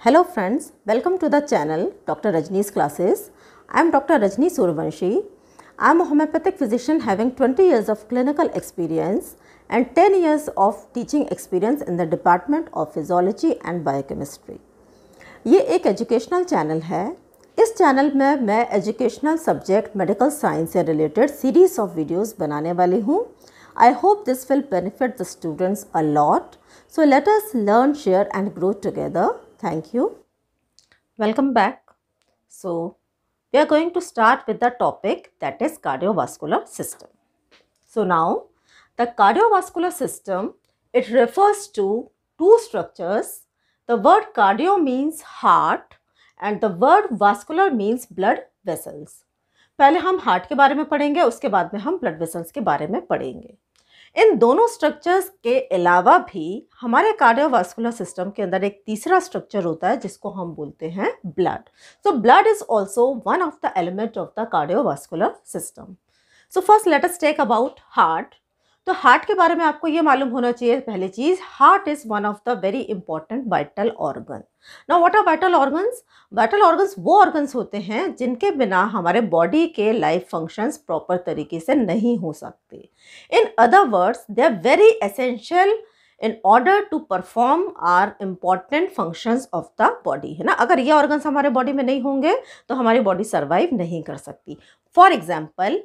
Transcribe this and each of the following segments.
Hello friends, welcome to the channel Dr. Rajni's classes. I am Dr. Rajni Survanshi. I am a homeopathic physician having 20 years of clinical experience and 10 years of teaching experience in the Department of Physiology and Biochemistry. ये एक educational channel है। इस channel में मैं educational subject medical science से related series of videos बनाने वाली हूँ। I hope this will benefit the students a lot. So let us learn, share and grow together. Thank you. Welcome back. So we are going to start with the topic that is cardiovascular system. So now the cardiovascular system, it refers to two structures. The word cardio means heart and the word vascular means blood vessels. पहले हम heart के बारे में पढ़ेंगे, उसके बाद में हम ब्लड वेसल्स के बारे में पढ़ेंगे। इन दोनों स्ट्रक्चर्स के अलावा भी हमारे कार्डियोवास्कुलर सिस्टम के अंदर एक तीसरा स्ट्रक्चर होता है जिसको हम बोलते हैं blood. So blood is also one of the element of the cardiovascular system. So first let us take about heart. तो हार्ट के बारे में आपको ये मालूम होना चाहिए, पहली चीज, heart is one of the very important vital organ. Now what are vital organs? Vital organs वो ऑर्गन्स होते हैं जिनके बिना हमारे बॉडी के लाइफ फंक्शंस प्रॉपर तरीके से नहीं हो सकते। In other words, they are very essential in order to perform our important functions of the body, है ना। अगर ये ऑर्गन्स हमारे बॉडी में नहीं होंगे तो हमारी बॉडी सर्वाइव नहीं कर सकती। फॉर एग्जाम्पल,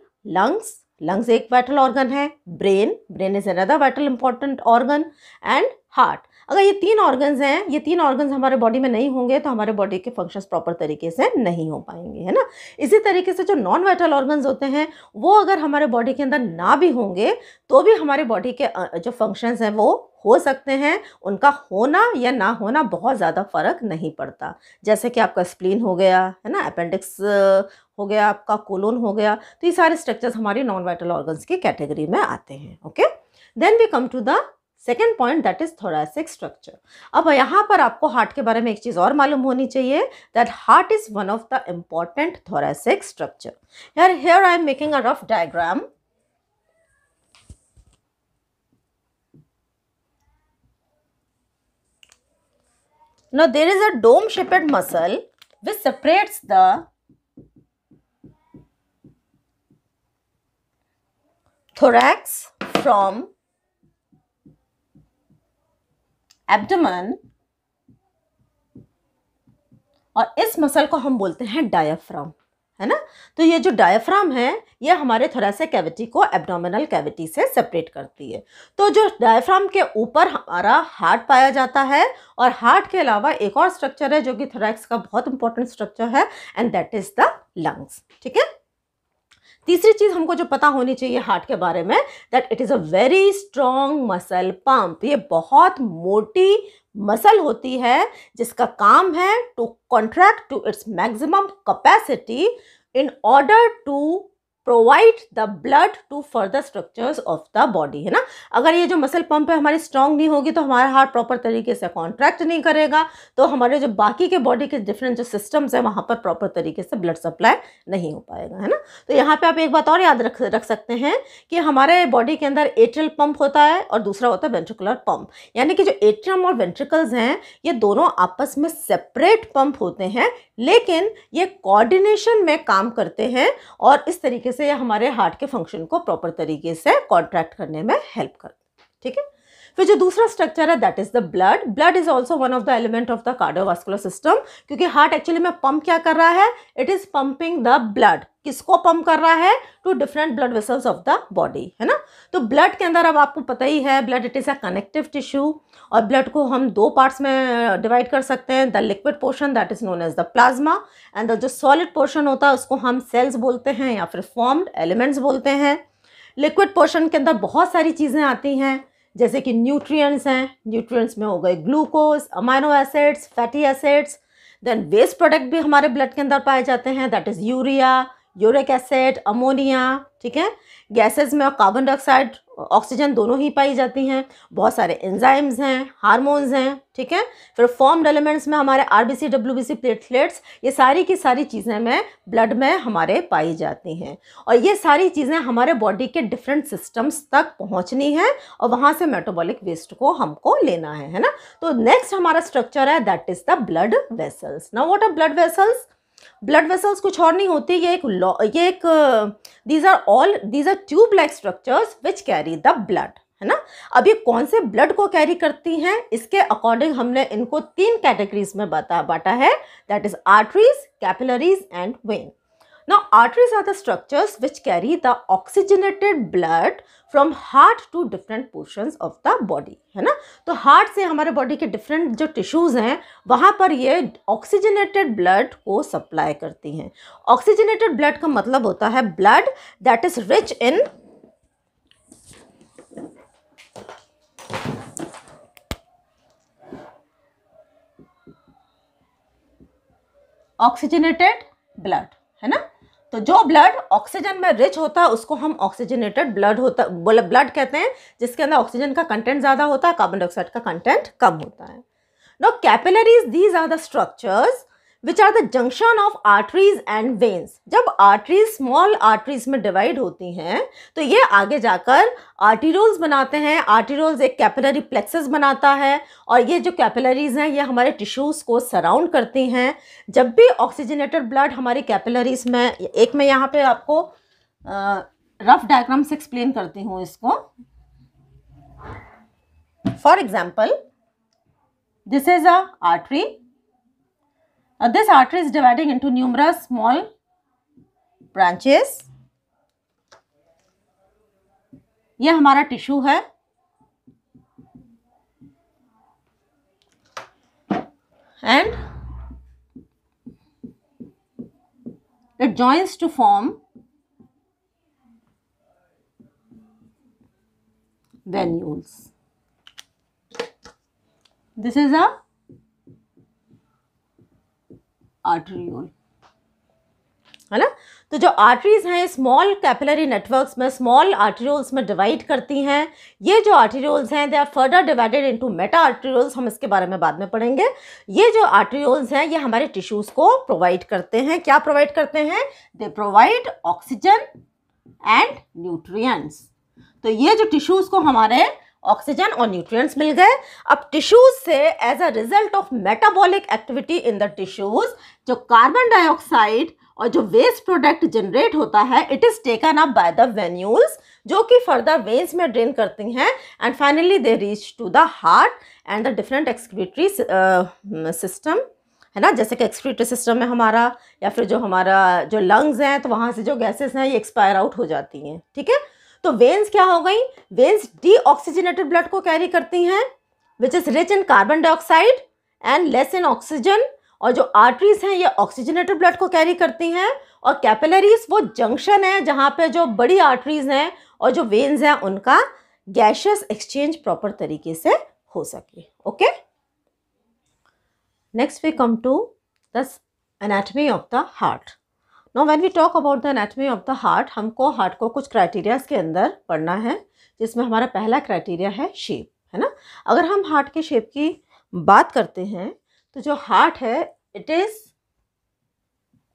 लंग्स एक वाइटल ऑर्गन है, brain is another vital important organ and heart. अगर ये तीन ऑर्गन्स हैं, ये तीन ऑर्गन्स हमारे बॉडी में नहीं होंगे तो हमारे बॉडी के फंक्शंस प्रॉपर तरीके से नहीं हो पाएंगे, है ना। इसी तरीके से जो नॉन वाइटल ऑर्गन्स होते हैं वो अगर हमारे बॉडी के अंदर ना भी होंगे तो भी हमारे बॉडी के जो फंक्शंस हैं वो हो सकते हैं। उनका होना या ना होना बहुत ज़्यादा फर्क नहीं पड़ता। जैसे कि आपका स्प्लीन हो गया, है ना, अपेंडिक्स हो गया, आपका कोलोन हो गया, तो ये सारे स्ट्रक्चर्स हमारी नॉन वाइटल ऑर्गन्स की कैटेगरी में आते हैं। Okay, then we come to the second point, that is thoracic structure. अब यहाँ पर आपको हार्ट के बारे में एक चीज़ और मालूम होनी चाहिए, that heart is one of the important thoracic structure. Here I am making a rough diagram. Now there is a dome-shaped muscle which separates the thorax from abdomen और इस मसल को हम बोलते हैं डायफ्राम, है ना। तो ये जो डायफ्राम है ये हमारे थोरैसिक कैविटी को एब्डोमिनल कैविटी से सेपरेट करती है। तो जो डायफ्राम के ऊपर हमारा हार्ट पाया जाता है और हार्ट के अलावा एक और स्ट्रक्चर है जो कि थोरैक्स का बहुत इंपॉर्टेंट स्ट्रक्चर है and that is the lungs. ठीक है। तीसरी चीज हमको जो पता होनी चाहिए हार्ट के बारे में, that it is a very strong muscle pump. ये बहुत मोटी मसल होती है जिसका काम है to contract to its maximum capacity in order to provide the blood to further structures of the body, है ना। अगर ये जो मसल पंप है हमारी स्ट्रांग नहीं होगी तो हमारा हार्ट प्रॉपर तरीके से कॉन्ट्रैक्ट नहीं करेगा, तो हमारे जो बाकी के बॉडी के डिफरेंट जो सिस्टम्स है वहाँ पर प्रॉपर तरीके से ब्लड सप्लाई नहीं हो पाएगा, है ना। तो यहाँ पे आप एक बात और याद रख सकते हैं कि हमारे बॉडी के अंदर एट्रियल पंप होता है और दूसरा होता है वेंट्रिकुलर पंप। यानी कि जो एट्रियम और वेंट्रिकल्स हैं ये दोनों आपस में सेपरेट पंप होते हैं, लेकिन ये कोऑर्डिनेशन में काम करते हैं और इस तरीके से हमारे हार्ट के फंक्शन को प्रॉपर तरीके से कॉन्ट्रैक्ट करने में हेल्प करते हैं। ठीक है। फिर जो दूसरा स्ट्रक्चर है that is the blood. Blood is also one of the element of the cardiovascular system, क्योंकि हार्ट एक्चुअली में पंप क्या कर रहा है, it is pumping the blood. किसको पंप कर रहा है? To different blood vessels of the body, है ना। तो ब्लड के अंदर अब आपको पता ही है, blood it is a connective tissue और ब्लड को हम दो पार्ट्स में डिवाइड कर सकते हैं, the liquid portion that is known as the plasma and the जो सॉलिड पोर्शन होता है उसको हम सेल्स बोलते हैं या फिर फॉर्म्ड एलिमेंट्स बोलते हैं। लिक्विड पोर्शन के अंदर बहुत सारी चीज़ें आती हैं, जैसे कि न्यूट्रिएंट्स हैं। न्यूट्रिएंट्स में हो गए glucose, amino acids, fatty acids. Then waste product भी हमारे ब्लड के अंदर पाए जाते हैं, that is urea, uric acid, ammonia, ठीक है। गैसेस में कार्बन डाइऑक्साइड, ऑक्सीजन दोनों ही पाई जाती हैं। बहुत सारे एंजाइम्स हैं, हार्मोन्स हैं, ठीक है। फिर फॉर्म्ड एलिमेंट्स में हमारे आरबीसी, डब्ल्यूबीसी, प्लेटलेट्स, ये सारी की सारी चीज़ें में ब्लड में हमारे पाई जाती हैं। और ये सारी चीज़ें हमारे बॉडी के डिफरेंट सिस्टम्स तक पहुंचनी है और वहाँ से मेटाबॉलिक वेस्ट को हमको लेना है ना। तो नेक्स्ट हमारा स्ट्रक्चर है that is the blood vessels. Now what are blood vessels? Blood vessels कुछ और नहीं होती, these are tube like structures which carry the blood, है ना। अब ये कौन से ब्लड को कैरी करती हैं, इसके अकॉर्डिंग हमने इनको 3 कैटेगरीज में बांटा है, that is arteries, capillaries and when. Now arteries are the structures which carry the oxygenated blood from heart to different portions of the body, है ना। तो हार्ट से हमारे बॉडी के डिफरेंट जो टिश्यूज हैं वहाँ पर ये ऑक्सीजनेटेड ब्लड को सप्लाई करती हैं। ऑक्सीजनेटेड ब्लड का मतलब होता है blood that is rich in oxygenated blood, है ना। तो जो ब्लड ऑक्सीजन में रिच होता है उसको हम ऑक्सीजनेटेड ब्लड कहते हैं, जिसके अंदर ऑक्सीजन का कंटेंट ज़्यादा होता है, कार्बन डाइऑक्साइड का कंटेंट कम होता है। Now capillaries, these are the structures which are the junction of arteries and veins. जब आर्टरीज स्मॉल आर्टरीज में डिवाइड होती हैं तो ये आगे जाकर आर्टीरोल्स बनाते हैं। आर्टीरोल्स एक कैपिलरी प्लेक्सस बनाता है और ये जो कैपिलरीज हैं ये हमारे टिश्यूज़ को सराउंड करती हैं। जब भी ऑक्सीजनेटेड ब्लड हमारी कैपिलरीज में, एक मैं यहाँ पे आपको रफ डायग्राम से एक्सप्लेन करती हूँ इसको। For example, this is a artery. This artery is dividing into numerous small branches. ये हमारा टिश्यू है and it joins to form venules. This is a आर्टरियोल, है ना। तो जो आर्टरीज हैं स्मॉल कैपिलरी नेटवर्क्स में, स्मॉल आर्टरियोल्स में डिवाइड करती हैं। ये जो आर्टरियोल्स हैं they are further divided into meta arterioles, हम इसके बारे में बाद में पढ़ेंगे। ये जो आर्टरियोल्स हैं ये हमारे टिश्यूज को प्रोवाइड करते हैं। क्या प्रोवाइड करते हैं? They provide oxygen and nutrients. तो ये जो टिश्यूज को हमारे ऑक्सीजन और न्यूट्रिएंट्स मिल गए। अब टिश्यूज से as a result of metabolic activity in the tissues जो कार्बन डाइऑक्साइड और जो वेस्ट प्रोडक्ट जनरेट होता है it is taken up by the venules, जो कि फर्दर वेन्स में ड्रेन करती हैं and finally they reach to the heart and the different excretory system, है ना। जैसे कि एक्सक्रीटरी सिस्टम में हमारा या फिर जो हमारा जो लंग्स हैं तो वहाँ से जो गैसेस हैं ये एक्सपायर आउट हो जाती हैं, ठीक है। तो वेन्स क्या हो गई? वेन्स डीऑक्सीजनेटेड ब्लड को कैरी करती हैं which is rich in carbon dioxide and less in oxygen, और जो आर्टरीज हैं ये ऑक्सीजनेटेड ब्लड को कैरी करती हैं, और कैपिलरीज वो जंक्शन है जहाँ पे जो बड़ी आर्टरीज हैं और जो वेन्स हैं उनका गैशियस एक्सचेंज प्रॉपर तरीके से हो सके। Okay, next we come to the anatomy of the heart. Now when we talk about the anatomy of the heart, हमको हार्ट को कुछ क्राइटेरियाज के अंदर पढ़ना है, जिसमें हमारा पहला क्राइटेरिया है शेप, है ना। अगर हम हार्ट के शेप की बात करते हैं तो जो हार्ट है it is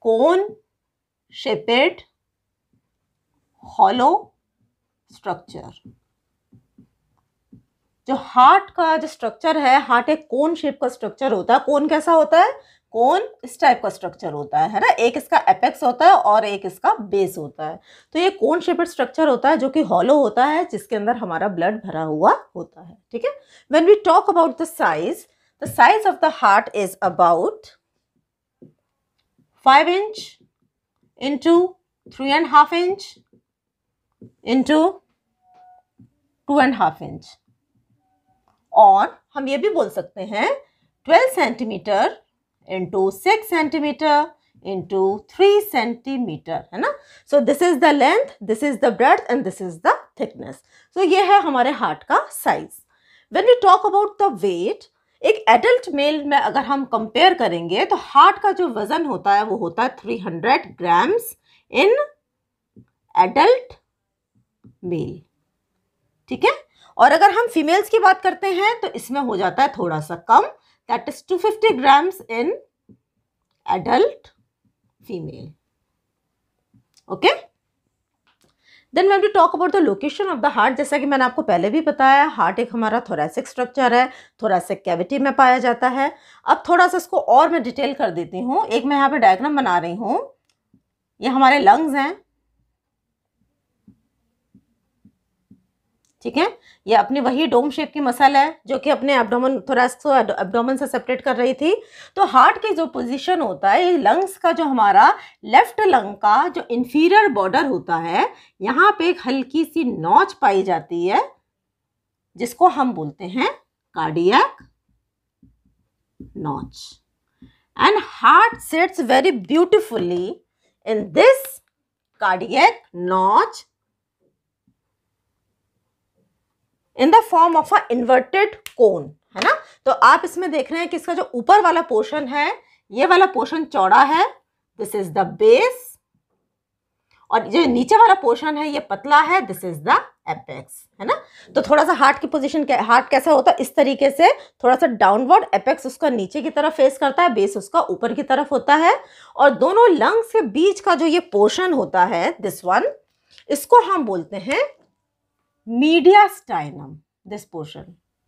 cone shaped hollow structure. जो हार्ट का जो स्ट्रक्चर है, हार्ट एक कोन शेप का स्ट्रक्चर होता है। कोन कैसा होता है? कोन इस टाइप का स्ट्रक्चर होता है ना। एक इसका एपेक्स होता है और एक इसका बेस होता है। तो ये कोन शेपेड स्ट्रक्चर होता है जो कि हॉलो होता है, जिसके अंदर हमारा ब्लड भरा हुआ होता है, ठीक है। When we talk about the size of the heart is about 5 inch into 3.5 inch into 2.5 inch, और हम ये भी बोल सकते हैं 12 centimeter into 6 centimeter into 3 centimeter, है ना। So this is the length, this is the breadth and this is the thickness. So ये है हमारे हार्ट का size. When we talk about the weight, एक एडल्ट मेल में अगर हम कंपेयर करेंगे तो हार्ट का जो वजन होता है वो होता है 300 ग्राम्स इन एडल्ट मेल, ठीक है। और अगर हम फीमेल्स की बात करते हैं तो इसमें हो जाता है थोड़ा सा कम, that is 250 grams in adult female, okay. Then when we talk about the location of the heart, जैसा कि मैंने आपको पहले भी बताया, हार्ट एक हमारा थोरैसिक स्ट्रक्चर है, थोरैसिक कैविटी में पाया जाता है। अब थोड़ा सा इसको और मैं डिटेल कर देती हूँ। एक मैं यहाँ पे डायग्राम बना रही हूँ, ये हमारे लंग्स हैं, ठीक है। ये अपनी वही डोम शेप की मसल है जो कि अपने एब्डोमेन, थोरैक्स को एब्डोमेन से सेपरेट कर रही थी। तो हार्ट की जो पोजीशन होता है, ये लंग्स का जो हमारा लेफ्ट लंग का जो इंफीरियर बॉर्डर होता है, यहाँ पे एक हल्की सी नॉच पाई जाती है जिसको हम बोलते हैं cardiac notch. And heart sits very beautifully in this cardiac notch in the form of a inverted cone, है ना। तो आप इसमें देख रहे हैं कि इसका जो ऊपर वाला पोर्शन है, ये वाला पोर्शन चौड़ा है, दिस इज द बेस, और जो नीचे वाला पोर्शन है ये पतला है, दिस इज द एपेक्स, है ना। तो थोड़ा सा हार्ट की पोजीशन, हार्ट कैसा होता है, इस तरीके से थोड़ा सा डाउनवर्ड, एपेक्स उसका नीचे की तरफ फेस करता है, बेस उसका ऊपर की तरफ होता है, और दोनों लंग्स के बीच का जो ये पोर्शन होता है, दिस वन, इसको हम बोलते हैं मीडियास्टाइनम, दिस पोर्शन,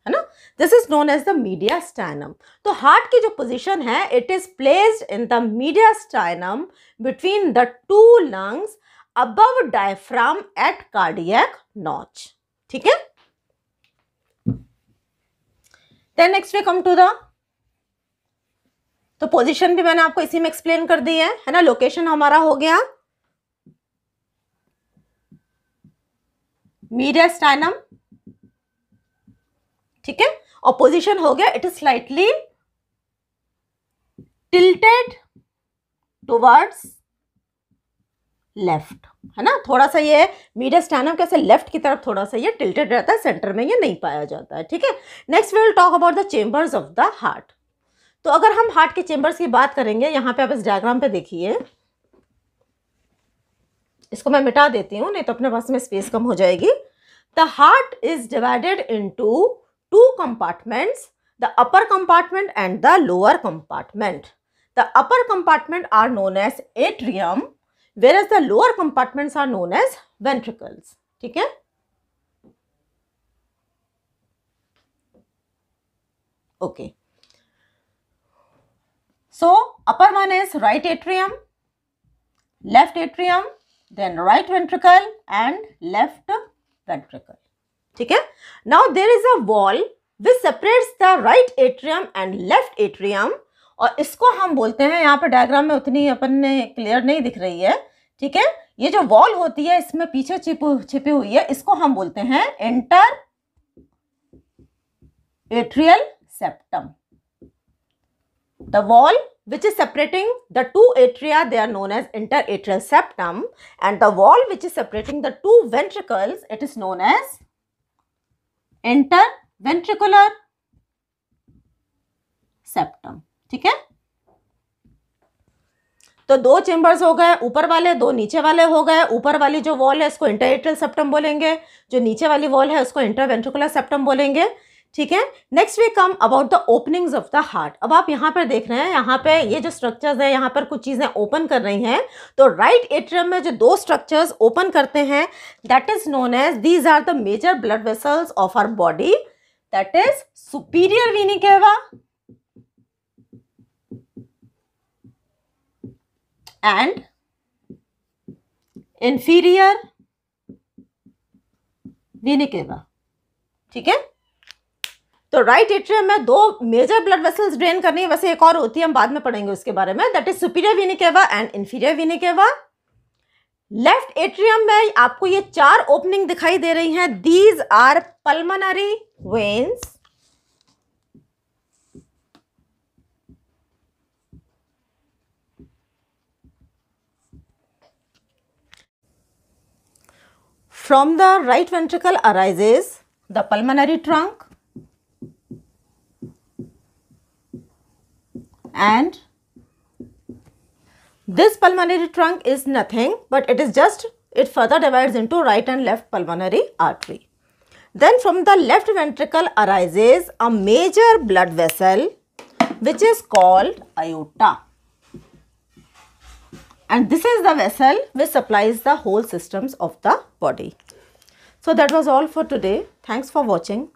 है ना, this is known as the mediastinum. तो हार्ट की जो पोजीशन है, it is placed in the mediastinum between the two lungs above diaphragm at cardiac notch, ठीक है। Then next we come to the, तो position भी मैंने आपको इसी में एक्सप्लेन कर दी है ना। लोकेशन हमारा हो गया मीडियास्टाइनम, ठीक है, और पोजीशन हो गया, it is slightly tilted towards left, है ना। थोड़ा सा ये मीडियास्टाइनम कैसे लेफ्ट की तरफ थोड़ा सा ये टिल्टेड रहता है, सेंटर में ये नहीं पाया जाता है, ठीक है। Next we will talk about the chambers of the heart. तो अगर हम हार्ट के चेंबर्स की बात करेंगे, यहाँ पे आप इस डायग्राम पे देखिए, इसको मैं मिटा देती हूँ, नहीं तो अपने पास में स्पेस कम हो जाएगी। The heart is divided into two compartments, the upper compartment and the lower compartment. The upper compartment are known as atrium, whereas the lower compartments are known as ventricles, ठीक है। Okay, so upper one is right atrium, left atrium, then right ventricle and left ventricle, ठीक है। Now there is a wall which separates the right atrium and left atrium, और इसको हम बोलते हैं, यहाँ पे डायग्राम में उतनी अपन ने क्लियर नहीं दिख रही है, ठीक है। ये जो वॉल होती है इसमें पीछे छिपी हुई है, इसको हम बोलते हैं inter atrial septum. The wall which is separating the two atria, they are known as interatrial septum, and the wall which is separating the two ventricles, it is known as interventricular septum, ठीक है। तो दो chambers हो गए, ऊपर वाले, दो नीचे वाले हो गए। ऊपर वाली जो वॉल है इसको इंटरएट्रियल सेप्टम बोलेंगे, जो नीचे वाली वॉल है उसको इंटरवेंट्रिकुलर सेप्टम बोलेंगे, ठीक है। Next we come about the openings of the heart. अब आप यहाँ पर देख रहे हैं, यहाँ पे ये जो स्ट्रक्चर्स है, यहाँ पर कुछ चीजें ओपन कर रही हैं। तो राइट एट्रियम में जो दो स्ट्रक्चर्स ओपन करते हैं, that is known as, these are the major blood vessels of our body, that is superior venae cava and inferior venae cava, ठीक है। तो राइट एट्रियम में दो मेजर ब्लड वेसल्स ड्रेन करनी है, वैसे एक और होती है, हम बाद में पढ़ेंगे उसके बारे में, that is superior venae cava and inferior venae cava. Left atrium में आपको ये चार ओपनिंग दिखाई दे रही हैं, these are pulmonary veins, from the right ventricle arises the pulmonary trunk and This pulmonary trunk is nothing but it further divides into right and left pulmonary artery. Then from the left ventricle arises a major blood vessel which is called aorta. And this is the vessel which supplies the whole systems of the body. So that was all for today. Thanks for watching.